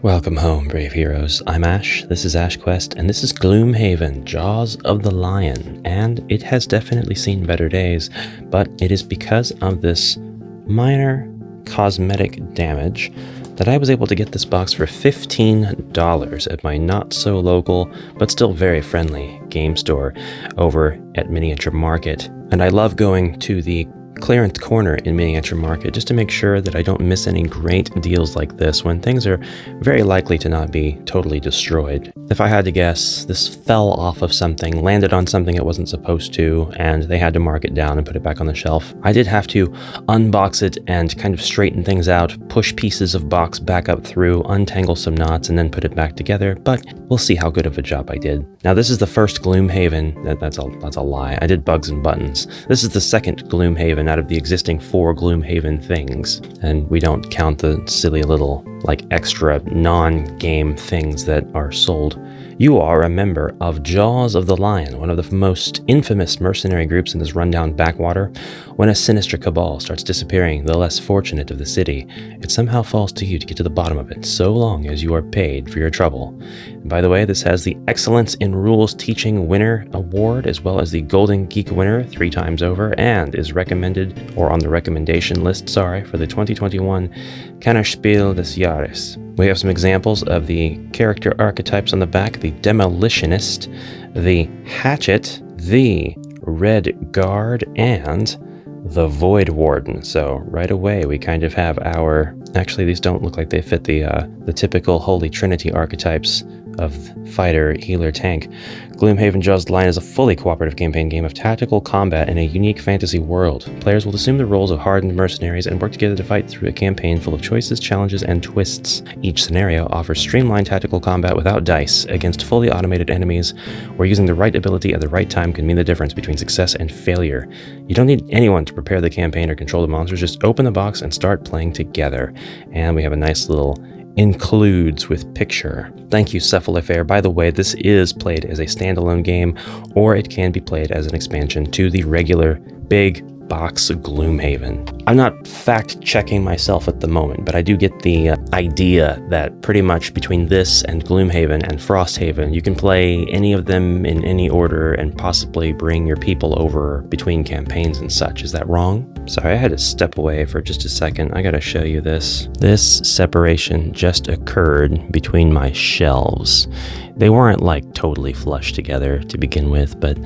Welcome home, brave heroes. I'm Ash, this is AshQuest, and this is Gloomhaven, Jaws of the Lion, and it has definitely seen better days, but it is because of this minor cosmetic damage that I was able to get this box for $15 at my not-so-local, but still very friendly game store over at Miniature Market. And I love going to the clearance corner in Miniature Market just to make sure that I don't miss any great deals like this when things are very likely to not be totally destroyed. If I had to guess, this fell off of something, landed on something it wasn't supposed to, and they had to mark it down and put it back on the shelf. I did have to unbox it and kind of straighten things out, push pieces of box back up through, untangle some knots, and then put it back together, but we'll see how good of a job I did. Now this is the first Gloomhaven, that's a lie, I did Bugs and Buttons. This is the second Gloomhaven out of the existing 4 Gloomhaven things, and we don't count the silly little extra non-game things that are sold. You are a member of Jaws of the Lion, one of the most infamous mercenary groups in this rundown backwater. When a sinister cabal starts disappearing the less fortunate of the city, it somehow falls to you to get to the bottom of it, so long as you are paid for your trouble. And by the way, this has the Excellence in Rules Teaching Winner Award, as well as the Golden Geek Winner 3 times over, and is recommended, or on the recommendation list, for the 2021 Kennerspiel des Jahres. We have some examples of the character archetypes on the back: the Demolitionist, the Hatchet, the Red Guard, and the Void Warden. So right away we kind of have our... Actually, these don't look like they fit the typical Holy Trinity archetypes of fighter, healer, tank. Gloomhaven Jaws of the Lion is a fully cooperative campaign game of tactical combat in a unique fantasy world. Players will assume the roles of hardened mercenaries and work together to fight through a campaign full of choices, challenges, and twists. Each scenario offers streamlined tactical combat without dice against fully automated enemies, where using the right ability at the right time can mean the difference between success and failure. You don't need anyone to prepare the campaign or control the monsters, just open the box and start playing together. And we have a nice little includes with picture. Thank you, Cephalofair. By the way, this is played as a standalone game, or it can be played as an expansion to the regular big box Gloomhaven. I'm not fact-checking myself at the moment, but I do get the idea that pretty much between this and Gloomhaven and Frosthaven, you can play any of them in any order and possibly bring your people over between campaigns and such. Is that wrong? Sorry, I had to step away for just a second. I gotta show you this. This separation just occurred between my shelves. They weren't totally flush together to begin with, but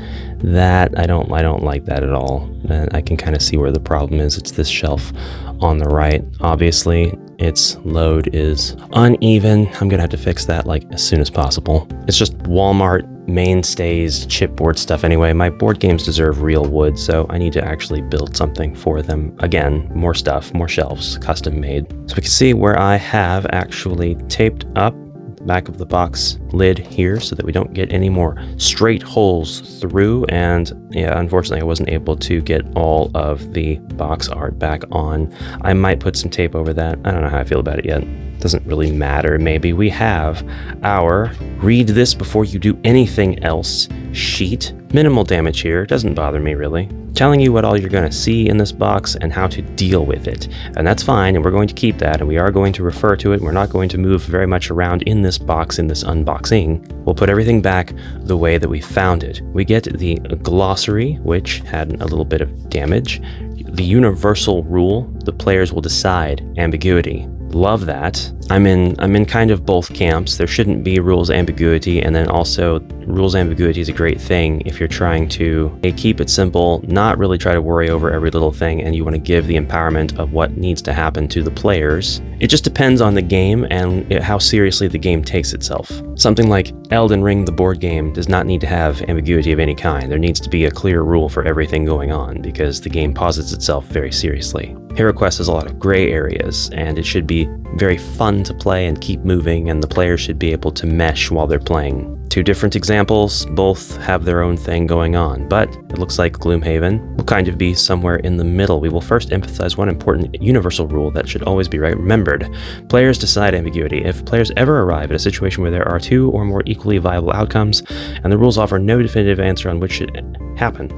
that I don't like that at all. And I can kind of see where the problem is. It's this shelf on the right. Obviously, its load is uneven. I'm gonna have to fix that as soon as possible. It's just Walmart mainstays, chipboard stuff anyway. My board games deserve real wood, so I need to actually build something for them. Again, more stuff, more shelves, custom made. So we can see where I have actually taped up the back of the box lid here so that we don't get any more straight holes through. And yeah, unfortunately I wasn't able to get all of the box art back on. I might put some tape over that. I don't know how I feel about it yet. Doesn't really matter. Maybe we have our read this before you do anything else sheet. Minimal damage here, doesn't bother me really. Telling you what all you're going to see in this box and how to deal with it. And that's fine, and we're going to keep that, and we are going to refer to it. We're not going to move very much around in this box, in this unboxing. We'll put everything back the way that we found it. We get the glossary, which had a little bit of damage. The universal rule, the players will decide ambiguity. Love that. I'm in kind of both camps. There shouldn't be rules ambiguity, and then also rules ambiguity is a great thing if you're trying to keep it simple, not really try to worry over every little thing, and you want to give the empowerment of what needs to happen to the players. It just depends on the game and how seriously the game takes itself. Something like Elden Ring, the board game, does not need to have ambiguity of any kind. There needs to be a clear rule for everything going on because the game posits itself very seriously. HeroQuest has a lot of gray areas, and it should be very fun to play and keep moving, and the players should be able to mesh while they're playing Two different examples, both have their own thing going on, but it looks like Gloomhaven will kind of be somewhere in the middle. We will first emphasize one important universal rule that should always be remembered. Players decide ambiguity. If players ever arrive at a situation where there are two or more equally viable outcomes, and the rules offer no definitive answer on which should happen,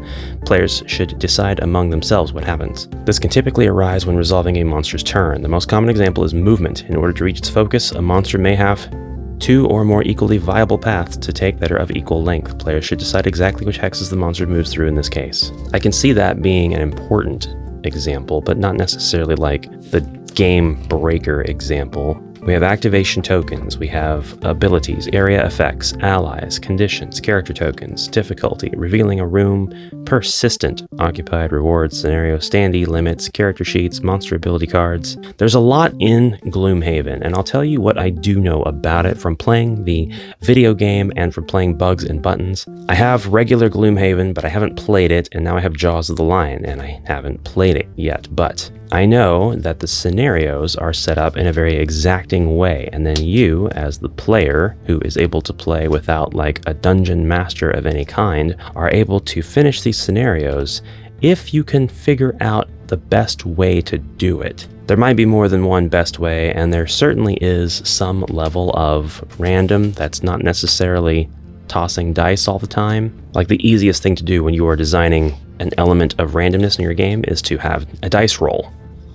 players should decide among themselves what happens. This can typically arise when resolving a monster's turn. The most common example is movement. In order to reach its focus, a monster may have two or more equally viable paths to take that are of equal length. Players should decide exactly which hexes the monster moves through in this case. I can see that being an important example, but not necessarily like the game breaker example. We have activation tokens, we have abilities, area effects, allies, conditions, character tokens, difficulty, revealing a room, persistent, occupied, rewards, scenario, standee, limits, character sheets, monster ability cards. There's a lot in Gloomhaven, and I'll tell you what I do know about it from playing the video game and from playing Bugs and Buttons. I have regular Gloomhaven, but I haven't played it, and now I have Jaws of the Lion, and I haven't played it yet, but I know that the scenarios are set up in a very exacting way, and then you, as the player who is able to play without like a dungeon master of any kind, are able to finish these scenarios if you can figure out the best way to do it. There might be more than one best way, and there certainly is some level of random that's not necessarily tossing dice all the time. Like the easiest thing to do when you are designing an element of randomness in your game is to have a dice roll.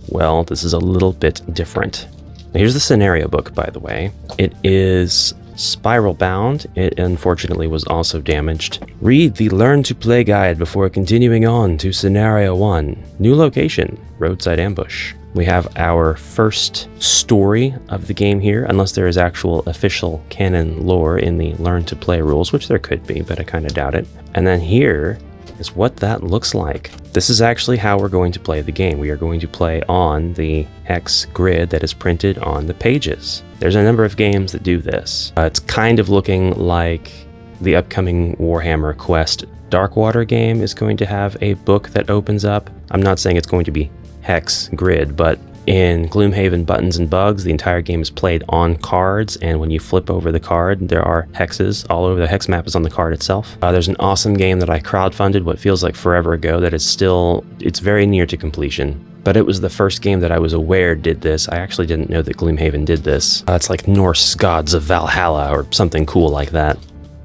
Well, this is a little bit different. Now, here's the scenario book, by the way. It is spiral bound. It unfortunately was also damaged. Read the Learn to Play guide before continuing on to Scenario 1. New location, roadside ambush. We have our first story of the game here, unless there is actual official canon lore in the Learn to Play rules, which there could be, but I kind of doubt it. And then here is what that looks like. This is actually how we're going to play the game. We are going to play on the hex grid that is printed on the pages. There's a number of games that do this. It's kind of looking like the upcoming Warhammer Quest Darkwater game is going to have a book that opens up. I'm not saying it's going to be hex grid, but in Gloomhaven Buttons and Bugs, the entire game is played on cards, and when you flip over the card, there are hexes all over. The hex map is on the card itself. There's an awesome game that I crowdfunded what feels like forever ago that is still, it's very near to completion. But it was the first game that I was aware did this. I actually didn't know that Gloomhaven did this. It's like Norse Gods of Valhalla or something cool like that.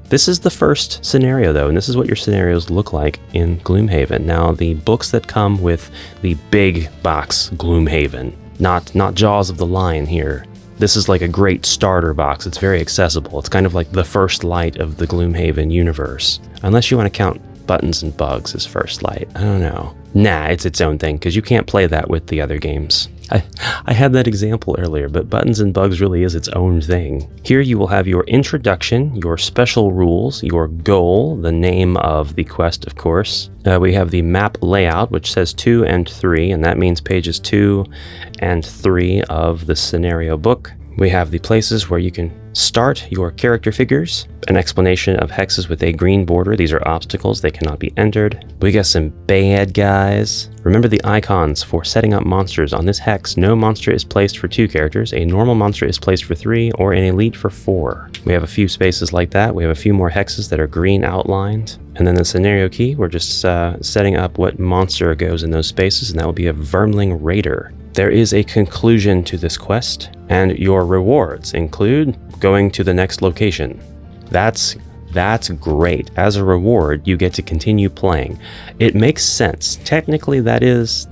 This is the first scenario though, and this is what your scenarios look like in Gloomhaven. Now, the books that come with the big box Gloomhaven, not Jaws of the Lion here. This is like a great starter box. It's very accessible. It's kind of like the first light of the Gloomhaven universe. Unless you want to count Buttons and Bugs as first light. I don't know. Nah, it's its own thing, because you can't play that with the other games. I had that example earlier, but Buttons and Bugs really is its own thing. Here you will have your introduction, your special rules, your goal, the name of the quest, of course. We have the map layout, which says 2 and 3, and that means pages 2 and 3 of the scenario book. We have the places where you can start your character figures, an explanation of hexes with a green border. These are obstacles, they cannot be entered. We got some bad guys. Remember the icons for setting up monsters. On this hex, no monster is placed for 2 characters, a normal monster is placed for 3, or an elite for 4. We have a few spaces like that. We have a few more hexes that are green outlined. And then the scenario key, we're just setting up what monster goes in those spaces, and that will be a Vermling Raider. There is a conclusion to this quest, and your rewards include going to the next location. That's great. As a reward, you get to continue playing. It makes sense. Technically, you can't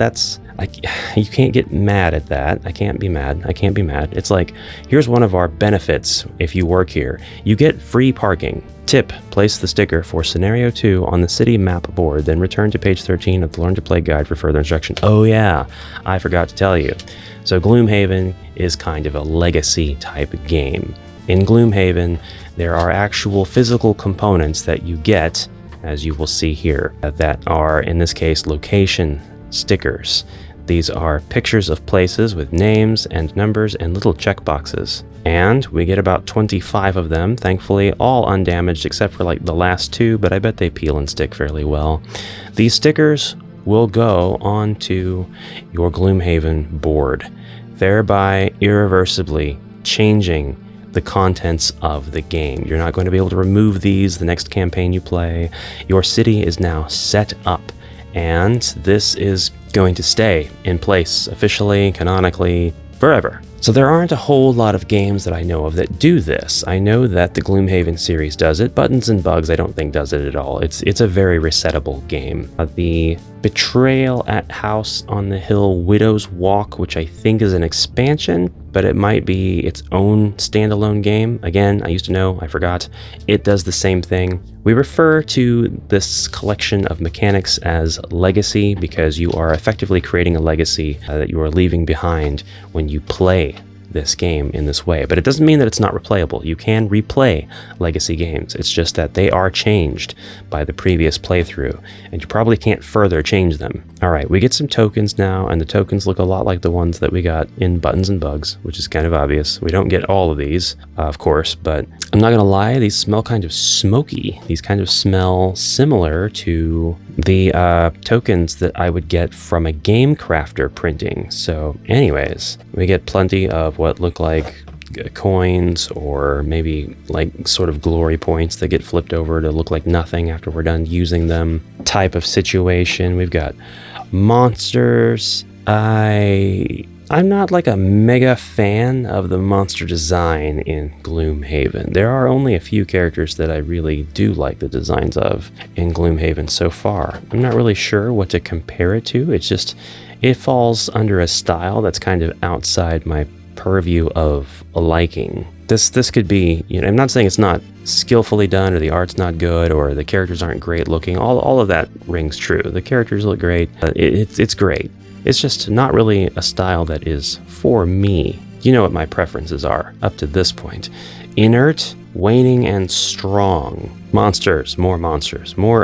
get mad at that. I can't be mad. It's like, here's one of our benefits if you work here. You get free parking. Tip, place the sticker for Scenario 2 on the city map board, then return to page 13 of the Learn to Play guide for further instruction. Oh yeah, I forgot to tell you. So Gloomhaven is kind of a legacy type game. In Gloomhaven, there are actual physical components that you get, as you will see here, that are, in this case, location stickers. These are pictures of places with names and numbers and little checkboxes. And we get about 25 of them, thankfully all undamaged except for like the last 2, but I bet they peel and stick fairly well. These stickers will go onto your Gloomhaven board, thereby irreversibly changing the contents of the game. You're not going to be able to remove these the next campaign you play. Your city is now set up, and this is going to stay in place officially, canonically, forever. So there aren't a whole lot of games that I know of that do this. I know that the Gloomhaven series does it. Buttons and Bugs I don't think does it at all. It's a very resettable game. The Betrayal at House on the Hill Widow's Walk, which I think is an expansion, but it might be its own standalone game. Again, I used to know, I forgot. It does the same thing. We refer to this collection of mechanics as legacy because you are effectively creating a legacy that you are leaving behind when you play this game in this way. But it doesn't mean that it's not replayable. You can replay legacy games. It's just that they are changed by the previous playthrough, and you probably can't further change them. All right, we get some tokens now, and the tokens look a lot like the ones that we got in Buttons and Bugs, which is kind of obvious. We don't get all of these, of course, but I'm not gonna lie, these smell kind of smoky. These kind of smell similar to the tokens that I would get from a game crafter printing. So anyways, we get plenty of what look like coins, or maybe like sort of glory points that get flipped over to look like nothing after we're done using them type of situation. We've got monsters. I'm not like a mega fan of the monster design in Gloomhaven. There are only a few characters that I really do like the designs of in Gloomhaven so far. I'm not really sure what to compare it to. It's just, it falls under a style that's kind of outside my purview of liking. This could be, you know, I'm not saying it's not skillfully done or the art's not good or the characters aren't great looking. All of that rings true. The characters look great. It's great. It's just not really a style that is for me. You know what my preferences are up to this point. Inert, waning, and strong. Monsters, more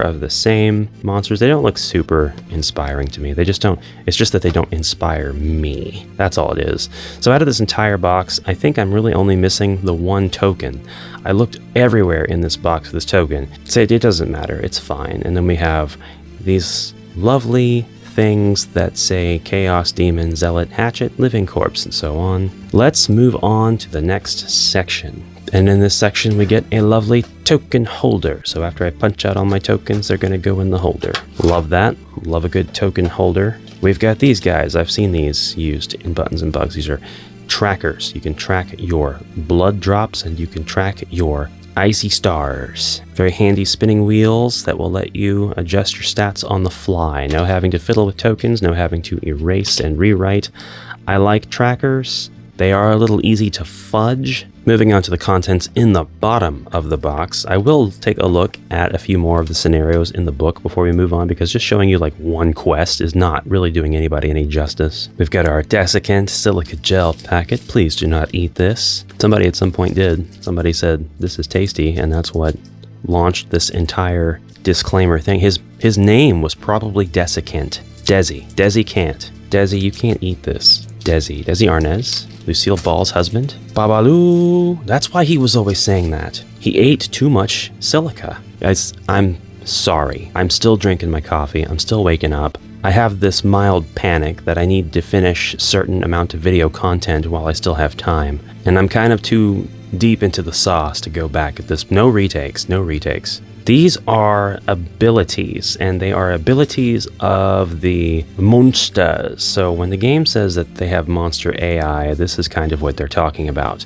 of the same monsters. They don't look super inspiring to me. They just don't, it's just that they don't inspire me. That's all it is. So out of this entire box, I think I'm really only missing the one token. I looked everywhere in this box for this token. Say it doesn't matter, it's fine. And then we have these lovely things that say Chaos Demon, Zealot, Hatchet, Living Corpse, and so on. Let's move on to the next section. And in this section, we get a lovely token holder. So after I punch out all my tokens, they're going to go in the holder. Love that. Love a good token holder. We've got these guys. I've seen these used in Buttons and Bugs. These are trackers. You can track your blood drops and you can track your icy stars. Very handy spinning wheels that will let you adjust your stats on the fly. No having to fiddle with tokens, no having to erase and rewrite. I like trackers. They are a little easy to fudge. Moving on to the contents in the bottom of the box, I will take a look at a few more of the scenarios in the book before we move on, because just showing you like one quest is not really doing anybody any justice. We've got our desiccant silica gel packet. Please do not eat this. Somebody at some point did. Somebody said this is tasty, and that's what launched this entire disclaimer thing. His name was probably Desiccant. Desi can't. Desi, you can't eat this. Desi Arnaz, Lucille Ball's husband. Babaloo. That's why he was always saying that. He ate too much silica. Guys, I'm sorry. I'm still drinking my coffee. I'm still waking up. I have this mild panic that I need to finish a certain amount of video content while I still have time. And I'm kind of too deep into the sauce to go back at this. No retakes. These are abilities, and they are abilities of the monsters. So when the game says that they have monster AI, this is kind of what they're talking about.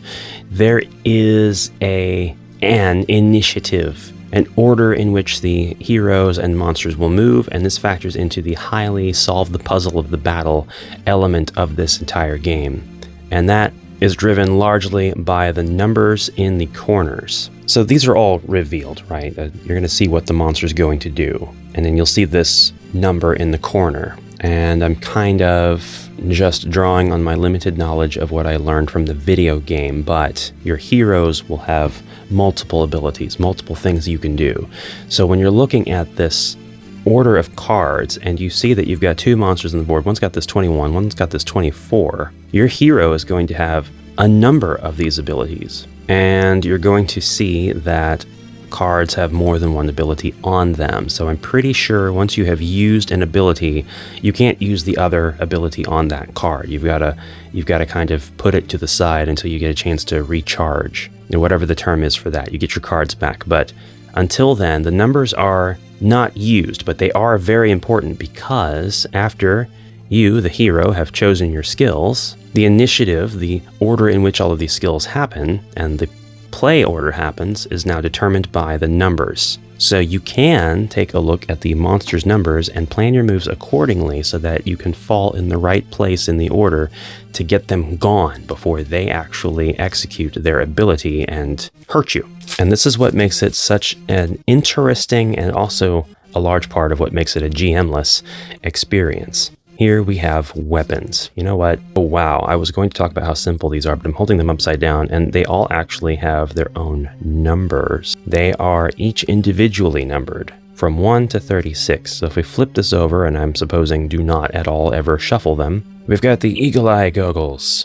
There is an initiative, an order in which the heroes and monsters will move, and this factors into the highly solve the puzzle of the battle element of this entire game. And that is driven largely by the numbers in the corners. So these are all revealed, right? You're going to see what the monster is going to do. And then you'll see this number in the corner. And I'm kind of just drawing on my limited knowledge of what I learned from the video game, but your heroes will have multiple abilities, multiple things you can do. So when you're looking at this order of cards and you see that you've got two monsters on the board, one's got this 21, one's got this 24, your hero is going to have a number of these abilities. And you're going to see that cards have more than one ability on them. So I'm pretty sure once you have used an ability, you can't use the other ability on that card. You've got to kind of put it to the side until you get a chance to recharge, whatever the term is for that. You get your cards back. But until then, the numbers are not used, but they are very important because after you, the hero, have chosen your skills, the initiative, the order in which all of these skills happen, and the play order happens is now determined by the numbers. So you can take a look at the monster's numbers and plan your moves accordingly so that you can fall in the right place in the order to get them gone before they actually execute their ability and hurt you. And this is what makes it such an interesting and also a large part of what makes it a GM-less experience. Here we have weapons. You know what? Oh, wow. I was going to talk about how simple these are, but I'm holding them upside down, and they all actually have their own numbers. They are each individually numbered from 1 to 36. So if we flip this over, and I'm supposing do not at all ever shuffle them, we've got the Eagle Eye Goggles.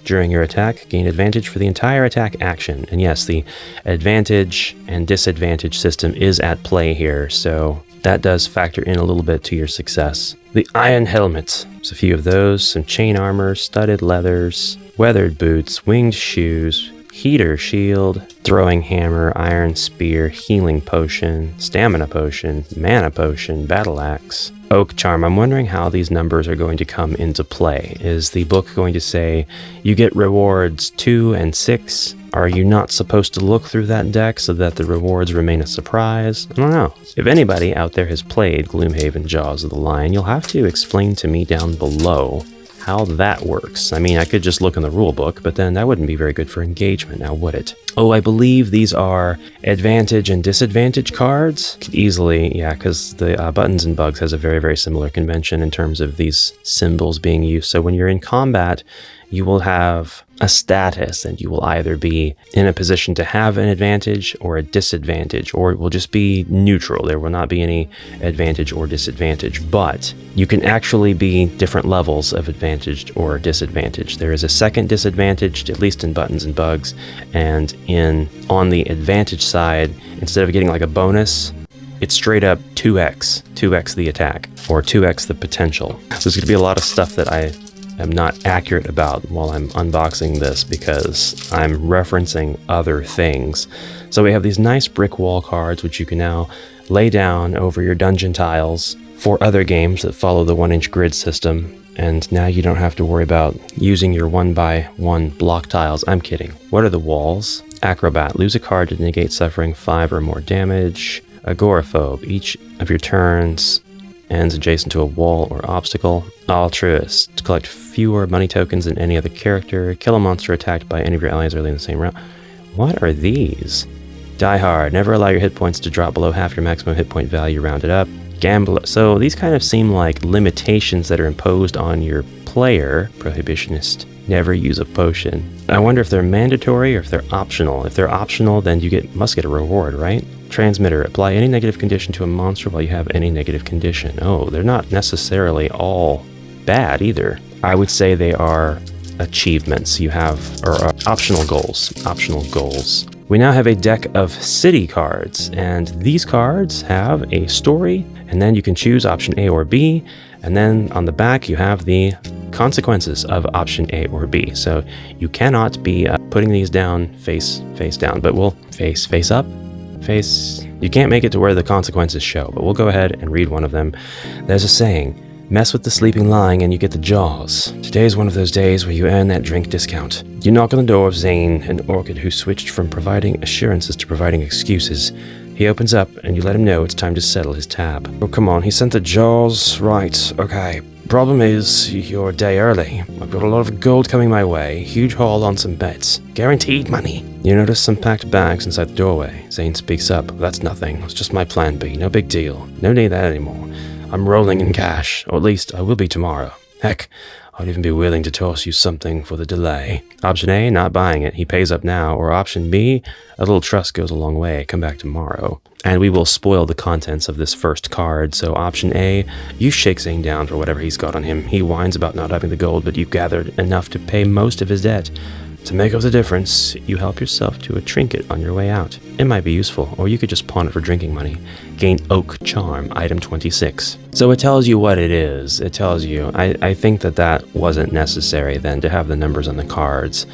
During your attack, gain advantage for the entire attack action. And yes, the advantage and disadvantage system is at play here, so that does factor in a little bit to your success. The Iron Helmet. There's a few of those, some chain armor, studded leathers, weathered boots, winged shoes, heater shield, throwing hammer, iron spear, healing potion, stamina potion, mana potion, battle axe, oak charm. I'm wondering how these numbers are going to come into play. Is the book going to say you get rewards 2 and 6? Are you not supposed to look through that deck so that the rewards remain a surprise? I don't know. If anybody out there has played Gloomhaven Jaws of the Lion, you'll have to explain to me down below how that works. I mean, I could just look in the rule book, but then that wouldn't be very good for engagement, now would it? Oh, I believe these are advantage and disadvantage cards. Could easily, yeah, because the Buttons and Bugs has a very, very similar convention in terms of these symbols being used. So when you're in combat, you will have a status, and you will either be in a position to have an advantage or a disadvantage, or it will just be neutral. There will not be any advantage or disadvantage, but you can actually be different levels of advantaged or disadvantaged. There is a second disadvantaged, at least in Buttons and Bugs, and on the advantage side, instead of getting like a bonus, it's straight up 2x the attack, or 2x the potential. So there's going to be a lot of stuff that I am not accurate about while I'm unboxing this because I'm referencing other things. So we have these nice brick wall cards which you can now lay down over your dungeon tiles for other games that follow the 1-inch grid system, and now you don't have to worry about using your 1x1 block tiles. I'm kidding. What are the walls? Acrobat. Lose a card to negate suffering 5 or more damage. Agoraphobe. Each of your turns ends adjacent to a wall or obstacle. Altruist. Collect fewer money tokens than any other character. Kill a monster attacked by any of your allies early in the same round. What are these? Die Hard. Never allow your hit points to drop below half your maximum hit point value rounded up. Gambler. So these kind of seem like limitations that are imposed on your player. Prohibitionist. Never use a potion. I wonder if they're mandatory or if they're optional. If they're optional, then you must get a reward, right? Transmitter. Apply any negative condition to a monster while you have any negative condition. Oh, they're not necessarily all bad either. I would say they are achievements you have, or optional goals. Optional goals. We now have a deck of city cards, and these cards have a story, and then you can choose option A or B, and then on the back you have the consequences of option A or B. So you cannot be putting these down face down, but we'll face up. You can't make it to where the consequences show, but we'll go ahead and read one of them. There's a saying, mess with the sleeping lying and you get the jaws. Today's one of those days where you earn that drink discount. You knock on the door of Zane, an orchid who switched from providing assurances to providing excuses. He opens up and you let him know it's time to settle his tab. Oh, come on, he sent the jaws. Right, okay. Problem is, you're a day early. I've got a lot of gold coming my way, huge haul on some bets. Guaranteed money. You notice some packed bags inside the doorway. Zane speaks up. That's nothing. It's just my plan B. No big deal. No need that anymore. I'm rolling in cash, or at least I will be tomorrow. Heck, I'd even be willing to toss you something for the delay. Option A, not buying it. He pays up now. Or option B, a little trust goes a long way. Come back tomorrow. And we will spoil the contents of this first card. So option A, you shake Zane down for whatever he's got on him. He whines about not having the gold, but you've gathered enough to pay most of his debt. To make up the difference, you help yourself to a trinket on your way out. It might be useful, or you could just pawn it for drinking money. Gain Oak Charm, item 26. So it tells you what it is. It tells you. I think that wasn't necessary then to have the numbers on the cards,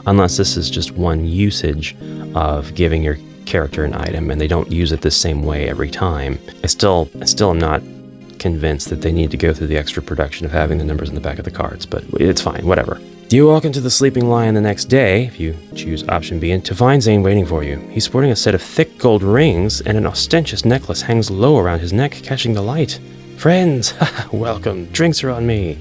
unless this is just one usage of giving your character an item and they don't use it the same way every time. I still am not convinced that they need to go through the extra production of having the numbers on the back of the cards, but it's fine, whatever. You walk into the Sleeping Lion the next day, if you choose option B, and to find Zane waiting for you. He's sporting a set of thick gold rings, and an ostentatious necklace hangs low around his neck, catching the light. Friends, welcome, drinks are on me.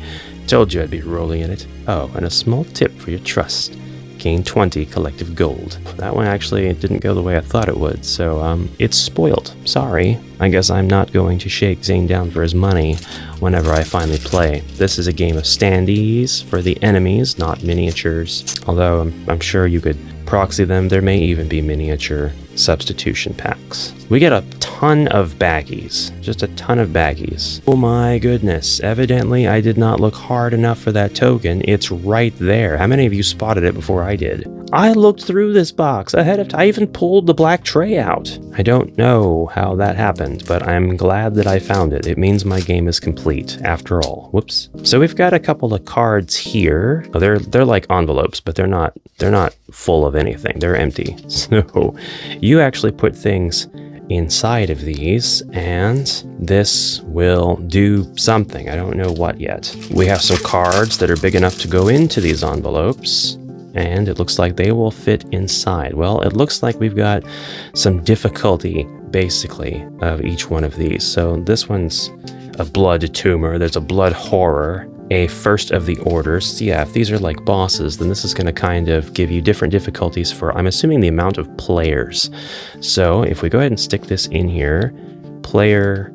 Told you I'd be rolling in it. Oh, and a small tip for your trust. Gain 20 collective gold. That one actually didn't go the way I thought it would, so it's spoiled. Sorry. I guess I'm not going to shake Zane down for his money whenever I finally play. This is a game of standees for the enemies, not miniatures. Although I'm sure you could proxy them. There may even be miniature substitution packs. We get a ton of baggies, just a ton of baggies. Oh my goodness, evidently I did not look hard enough for that token. It's right there. How many of you spotted it before I did? I looked through this box ahead of time. I even pulled the black tray out. I don't know how that happened, but I'm glad that I found it. It means my game is complete after all. Whoops. So we've got a couple of cards here. Oh, they're like envelopes, but they're not full of anything. They're empty. So you actually put things inside of these, and this will do something. I don't know what yet. We have some cards that are big enough to go into these envelopes, and it looks like they will fit inside. Well, it looks like we've got some difficulty, basically, of each one of these. So this one's a blood tumor. There's a blood horror. A first of the orders. Yeah, if these are like bosses, then this is going to kind of give you different difficulties for, I'm assuming, the amount of players. So if we go ahead and stick this in here, player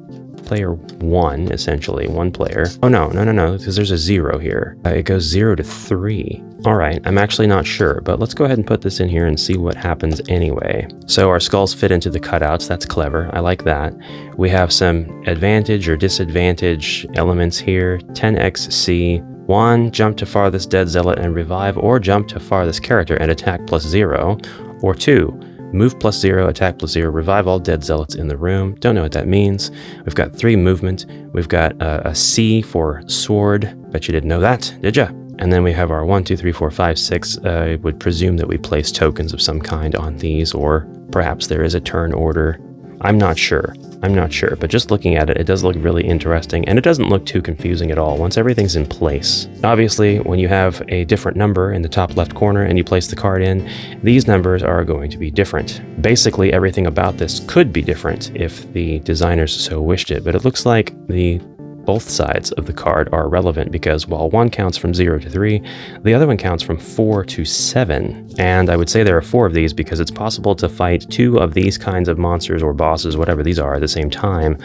one, essentially, one player. Oh, no, because there's a 0 here. It goes 0 to 3. All right, I'm actually not sure, but let's go ahead and put this in here and see what happens anyway. So our skulls fit into the cutouts. That's clever. I like that. We have some advantage or disadvantage elements here. 10xc. 1, jump to farthest dead zealot and revive, or jump to farthest character and attack +0. Or 2, move +0, attack +0, revive all dead zealots in the room. Don't know what that means. We've got 3 movement. We've got a C for sword. Bet you didn't know that, did ya? And then we have our 1, 2, 3, 4, 5, 6. I would presume that we place tokens of some kind on these, or perhaps there is a turn order. I'm not sure, but just looking at it, it does look really interesting, and it doesn't look too confusing at all once everything's in place. Obviously, when you have a different number in the top left corner and you place the card in, these numbers are going to be different. Basically, everything about this could be different if the designers so wished it, but it looks like both sides of the card are relevant, because while one counts from 0 to 3, the other one counts from 4 to 7. And I would say there are 4 of these because it's possible to fight 2 of these kinds of monsters or bosses, whatever these are, at the same time.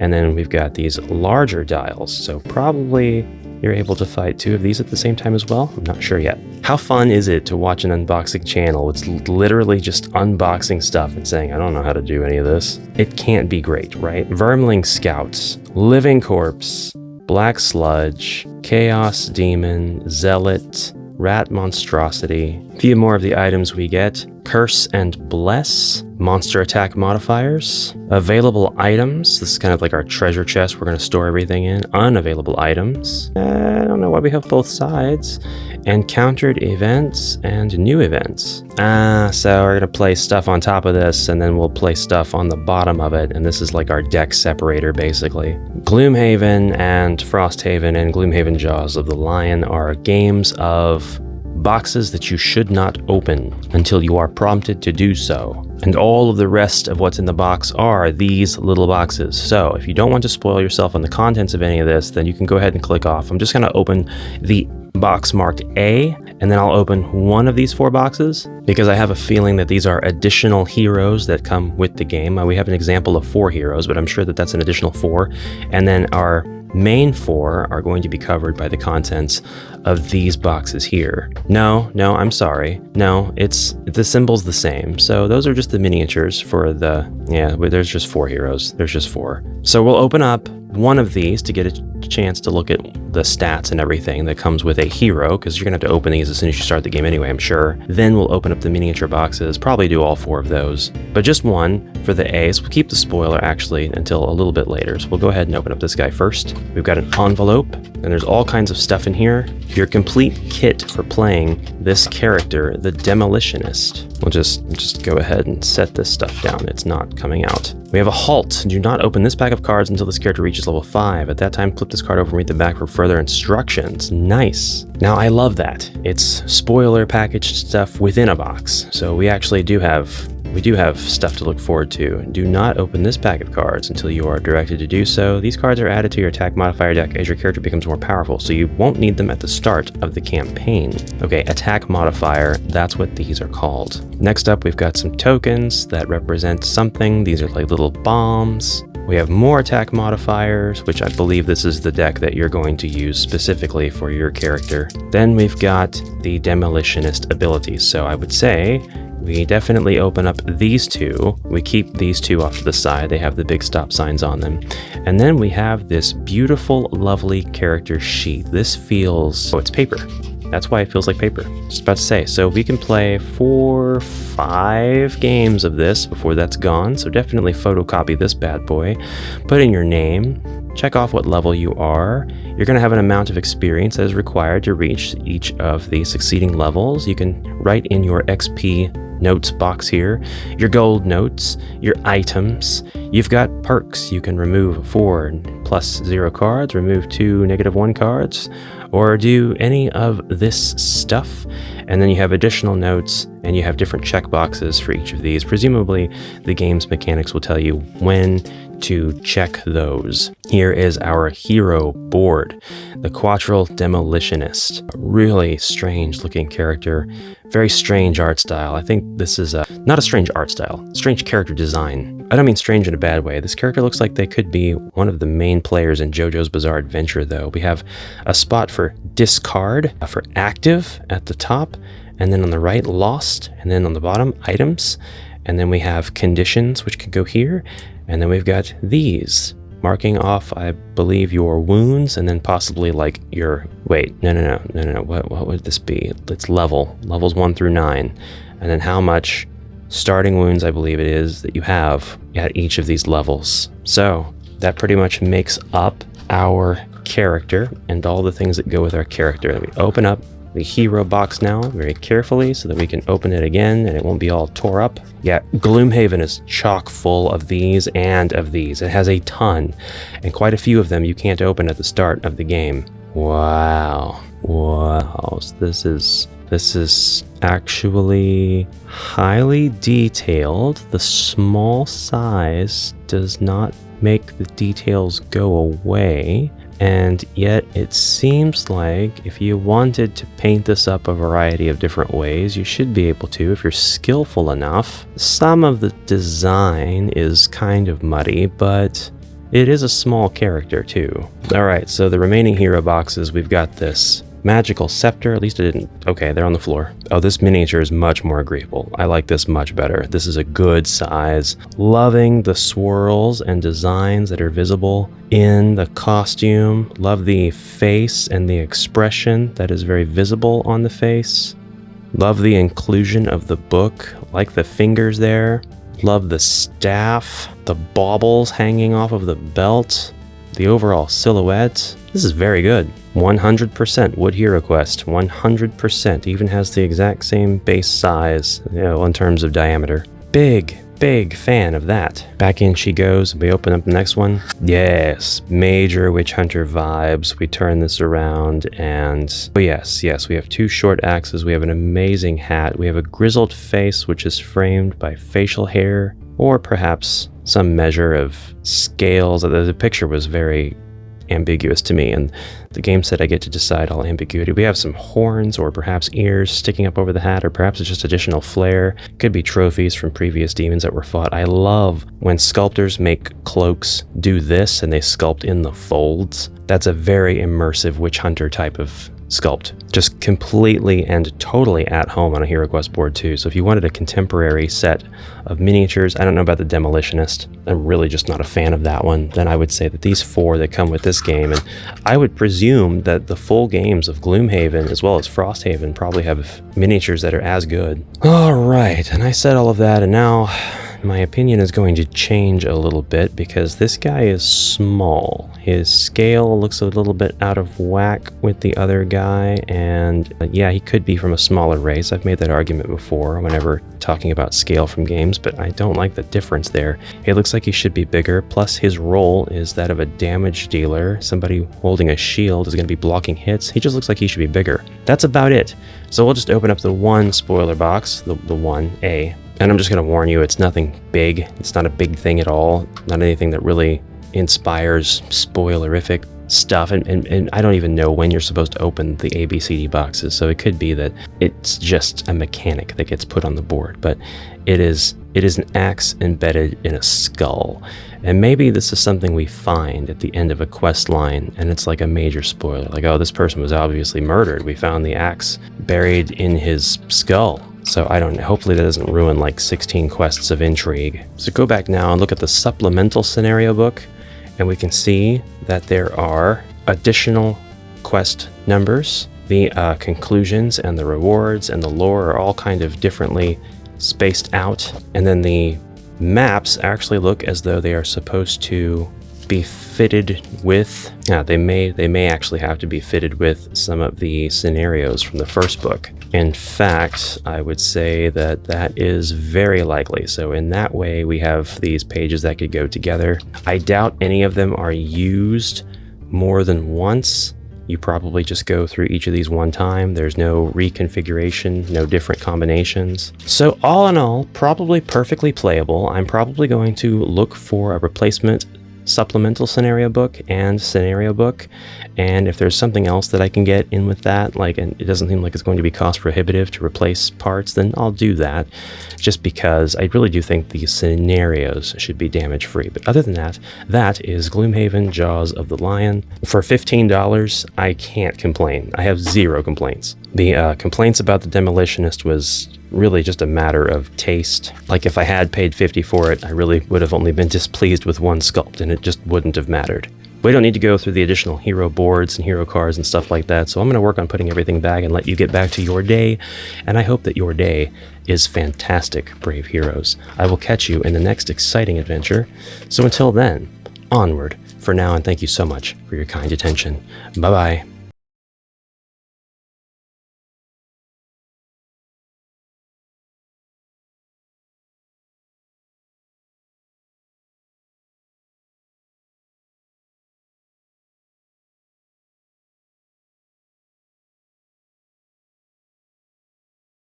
And then we've got these larger dials, so probably you're able to fight 2 of these at the same time as well. I'm not sure yet. How fun is it to watch an unboxing channel? It's literally just unboxing stuff and saying, I don't know how to do any of this. It can't be great, right? Vermling Scouts, Living Corpse, Black Sludge, Chaos Demon, Zealot, Rat Monstrosity. A few more of the items we get. Curse and Bless, monster attack modifiers, available items. This is kind of like our treasure chest we're going to store everything in. Unavailable items. I don't know why we have both sides. Encountered events and new events. So we're going to place stuff on top of this, and then we'll place stuff on the bottom of it, and this is like our deck separator, basically. Gloomhaven and Frosthaven and Gloomhaven Jaws of the Lion are games of boxes that you should not open until you are prompted to do so. And all of the rest of what's in the box are these little boxes. So if you don't want to spoil yourself on the contents of any of this, then you can go ahead and click off. I'm just going to open the box marked A, and then I'll open one of these 4 boxes because I have a feeling that these are additional heroes that come with the game. We have an example of 4 heroes, but I'm sure that that's an additional 4. And then our main 4 are going to be covered by the contents of these boxes here. No, I'm sorry. No, the symbol's the same. So those are just the miniatures for there's just 4 heroes. There's just 4. So we'll open up one of these to get a chance to look at the stats and everything that comes with a hero, because you're going to have to open these as soon as you start the game anyway, I'm sure. Then we'll open up the miniature boxes, probably do all 4 of those, but just one for the A. So we'll keep the spoiler actually until a little bit later. So we'll go ahead and open up this guy first. We've got an envelope, and there's all kinds of stuff in here. Your complete kit for playing this character, the Demolitionist. We'll just go ahead and set this stuff down. It's not coming out. We have a halt. Do not open this pack of cards until this character reaches level 5. At that time, flip this card over and read the back for further instructions. Nice. Now, I love that. It's spoiler packaged stuff within a box. So we actually do have stuff to look forward to. Do not open this pack of cards until you are directed to do so. These cards are added to your attack modifier deck as your character becomes more powerful, so you won't need them at the start of the campaign. Okay, attack modifier, that's what these are called. Next up, we've got some tokens that represent something. These are like little bombs. We have more attack modifiers, which I believe this is the deck that you're going to use specifically for your character. Then we've got the Demolitionist abilities. So I would say we definitely open up these 2. We keep these 2 off to the side. They have the big stop signs on them. And then we have this beautiful, lovely character sheet. This feels, oh, it's paper. That's why it feels like paper. Just about to say. So we can play 4, 5 games of this before that's gone. So definitely photocopy this bad boy. Put in your name. Check off what level you are. You're going to have an amount of experience that is required to reach each of the succeeding levels. You can write in your XP notes box here, your gold notes, your items. You've got perks. You can remove 4 +0 cards, remove 2 -1 cards, or do any of this stuff. And then you have additional notes, and you have different checkboxes for each of these. Presumably, the game's mechanics will tell you when to check those. Here is our hero board, the Quattral Demolitionist. A really strange looking character, very strange art style. I think this is not a strange art style, strange character design. I don't mean strange in a bad way. This character looks like they could be one of the main players in JoJo's Bizarre Adventure, though. We have a spot for discard, for active at the top, and then on the right, lost, and then on the bottom, items. And then we have conditions, which could go here. And then we've got these, marking off, I believe, your wounds, and then possibly like your, wait, no. What would this be? It's levels 1 through 9. And then how much starting wounds, I believe it is, that you have at each of these levels. So that pretty much makes up our character and all the things that go with our character. We open up the hero box now very carefully so that we can open it again and it won't be all tore up. Yeah, Gloomhaven is chock full of these and of these. It has a ton, and quite a few of them you can't open at the start of the game. Wow. So this is actually highly detailed. The small size does not make the details go away. And yet it seems like if you wanted to paint this up a variety of different ways, you should be able to if you're skillful enough. Some of the design is kind of muddy, but it is a small character too. All right, so the remaining hero boxes, we've got this magical scepter. At least it didn't. Okay, they're on the floor. Oh, this miniature is much more agreeable. I like this much better. This is a good size. Loving the swirls and designs that are visible in the costume. Love the face and the expression that is very visible on the face. Love the inclusion of the book. Like the fingers there. Love the staff. The baubles hanging off of the belt. The overall silhouette. This is very good. 100% would HeroQuest. 100%. Even has the exact same base size, in terms of diameter. Big fan of that. Back in she goes. We open up the next one. Yes, major witch hunter vibes. We turn this around and yes, we have 2 short axes. We have an amazing hat. We have a grizzled face, which is framed by facial hair, or perhaps some measure of scales. The picture was very ambiguous to me, and the game said I get to decide all ambiguity. We have some horns or perhaps ears sticking up over the hat, or perhaps it's just additional flair. Could be trophies from previous demons that were fought. I love when sculptors make cloaks do this and they sculpt in the folds. That's a very immersive witch hunter type of sculpt. Just completely and totally at home on a HeroQuest board too. So if you wanted a contemporary set of miniatures, I don't know about the Demolitionist, I'm really just not a fan of that one, then I would say that these 4 that come with this game, and I would presume that the full games of Gloomhaven as well as Frosthaven probably have miniatures that are as good. Alright, and I said all of that, and now my opinion is going to change a little bit because this guy is small. His scale looks a little bit out of whack with the other guy, and yeah, he could be from a smaller race. I've made that argument before whenever talking about scale from games, but I don't like the difference there. It looks like he should be bigger, plus his role is that of a damage dealer. Somebody holding a shield is going to be blocking hits. He just looks like he should be bigger. That's about it. So we'll just open up the 1 spoiler box, the 1A. And I'm just going to warn you, it's nothing big. It's not a big thing at all. Not anything that really inspires spoilerific stuff. And I don't even know when you're supposed to open the ABCD boxes. So it could be that it's just a mechanic that gets put on the board. But it is an axe embedded in a skull. And maybe this is something we find at the end of a quest line, and it's like a major spoiler. Like, oh, this person was obviously murdered. We found the axe buried in his skull. So I don't know, hopefully that doesn't ruin like 16 quests of intrigue. So go back now and look at the supplemental scenario book, and we can see that there are additional quest numbers. The conclusions and the rewards and the lore are all kind of differently spaced out. And then the maps actually look as though they are supposed to be fitted with, they may actually have to be fitted with some of the scenarios from the first book. In fact, I would say that that is very likely. So in that way, we have these pages that could go together. I doubt any of them are used more than once. You probably just go through each of these one time. There's no reconfiguration, no different combinations. So all in all, probably perfectly playable. I'm probably going to look for a replacement supplemental scenario book, and if there's something else that I can get in with that, like, and it doesn't seem like it's going to be cost prohibitive to replace parts, then I'll do that, just because I really do think the scenarios should be damage free. But other than that, that is Gloomhaven Jaws of the Lion. For $15, I can't complain. I have 0 complaints. The complaints about the Demolitionist was really just a matter of taste. Like, if I had paid $50 for it, I really would have only been displeased with 1 sculpt, and it just wouldn't have mattered. We don't need to go through the additional hero boards and hero cards and stuff like that, so I'm going to work on putting everything back and let you get back to your day, and I hope that your day is fantastic, brave heroes. I will catch you in the next exciting adventure. So until then, onward for now, and thank you so much for your kind attention. Bye-bye.